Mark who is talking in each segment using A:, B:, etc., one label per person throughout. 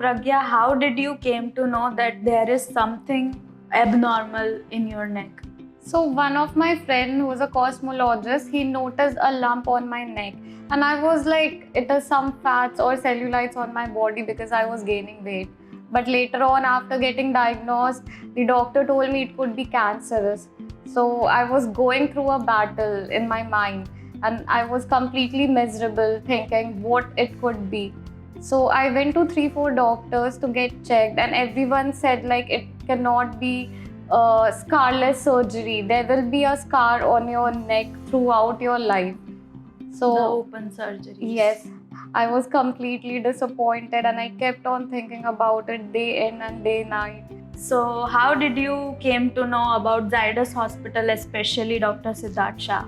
A: Pragya, how did you came to know that there is something abnormal in your neck?
B: So one of my friend who was a cosmologist, he noticed a lump on my neck, and I was like, it is some fats or cellulites on my body because I was gaining weight. But later on, after getting diagnosed, the doctor told me it could be cancerous. So I was going through a battle in my mind, and I was completely miserable thinking what it could be. So I went to 3 4 doctors to get checked, and everyone said like it cannot be scarless surgery. There will be a scar on your neck throughout your life. So
A: The open surgery.
B: yes, I was completely disappointed, and I kept on thinking about it day in and day night.
A: So how did you came to know about Zydus Hospital, especially Dr. Siddharth Shah?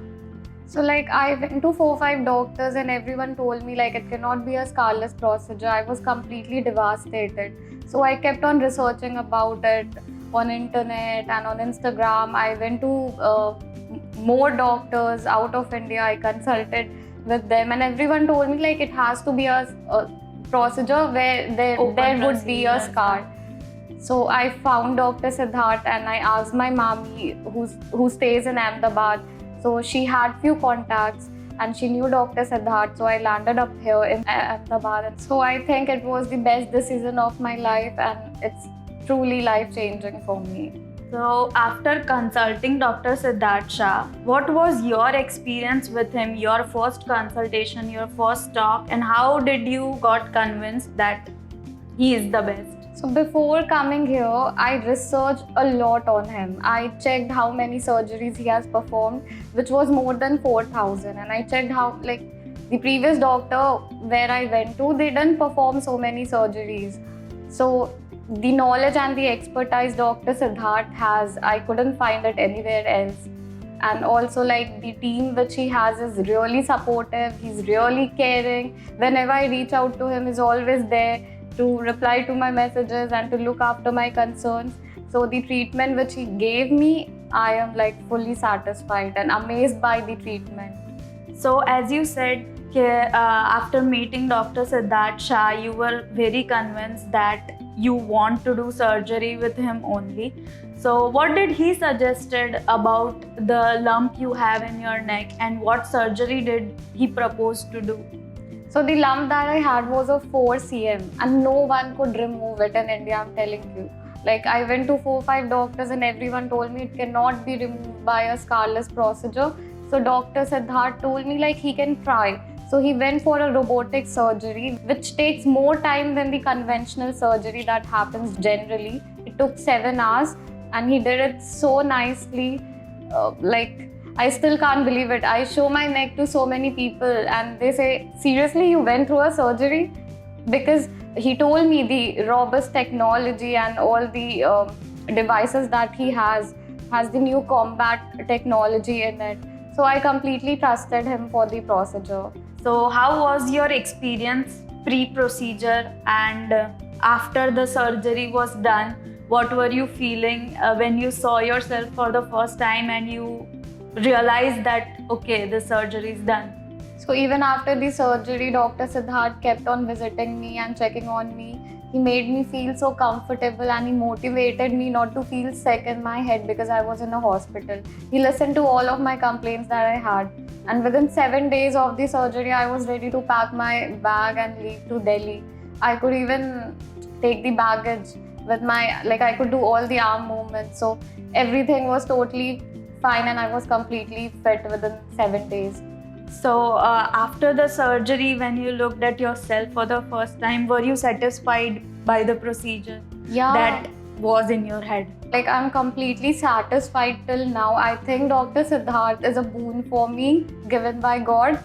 B: So like I went to 4 5 doctors, and everyone told me like it cannot be a scarless procedure. I was completely devastated. So I kept on researching about it on internet and on Instagram. I went to more doctors out of India. I consulted with them, and everyone told me like it has to be a procedure where there would be a
A: procedure.
B: scar. So I found Dr. Siddharth, and I asked my mommy who stays in Ahmedabad. So she had few contacts, and she knew Dr. Siddharth. So I landed up here in Ahmedabad. And so I think it was the best decision of my life, and it's truly life-changing for me.
A: So after consulting Dr. Siddharth Shah, what was your experience with him, your first consultation, your first talk, and how did you got convinced that he is the best?
B: So before coming here, I researched a lot on him. I checked how many surgeries he has performed, which was more than 4,000. And I checked how, like, the previous doctor where I went to, they didn't perform so many surgeries. So the knowledge and the expertise Dr. Siddharth has, I couldn't find it anywhere else. And also like the team which he has is really supportive. He's really caring. Whenever I reach out to him, he's always there to reply to my messages and to look after my concerns. So the treatment which he gave me, I am like fully satisfied and amazed by the treatment.
A: So as you said, after meeting Dr. Siddharth Shah, you were very convinced that you want to do surgery with him only. So what did he suggested about the lump you have in your neck, and what surgery did he propose to do?
B: So the lump that I had was of 4 cm, and no one could remove it in India, I'm telling you. Like I went to 4 5 doctors, and everyone told me it cannot be removed by a scarless procedure. So Dr. Siddharth told me like he can try. So he went for a robotic surgery, which takes more time than the conventional surgery that happens generally. It took 7 hours, and he did it so nicely. Like I still can't believe it. I show my neck to so many people, and they say, seriously, you went through a surgery? Because he told me the robust technology and all the devices that he has the new combat technology in it. So I completely trusted him for the procedure.
A: So how was your experience pre-procedure and after the surgery was done? What were you feeling when you saw yourself for the first time and you realized that, okay, the surgery is done?
B: So even after the surgery, Dr. Siddharth kept on visiting me and checking on me. He made me feel so comfortable, and he motivated me not to feel sick in my head because I was in a hospital. He listened to all of my complaints that I had. And within 7 days of the surgery, I was ready to pack my bag and leave to Delhi. I could even take the baggage with my, like I could do all the arm movements. So everything was totally fine, and I was completely fit within 7 days.
A: So after the surgery, when you looked at yourself for the first time, were you satisfied by the procedure that was in your head?
B: Like I'm completely satisfied till now. I think Dr. Siddharth is a boon for me, given by God.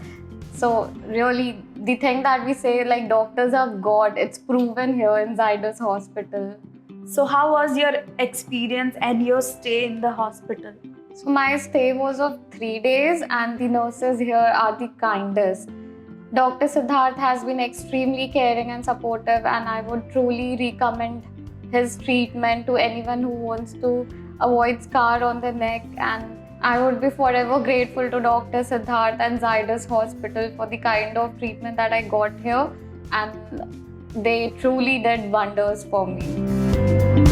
B: So really, the thing that we say like doctors are God, it's proven here in Zydus Hospital.
A: So how was your experience and your stay in the hospital?
B: So my stay was of 3 days, and the nurses here are the kindest. Dr. Siddharth has been extremely caring and supportive, and I would truly recommend his treatment to anyone who wants to avoid scar on the neck. And I would be forever grateful to Dr. Siddharth and Zydus Hospital for the kind of treatment that I got here. And they truly did wonders for me.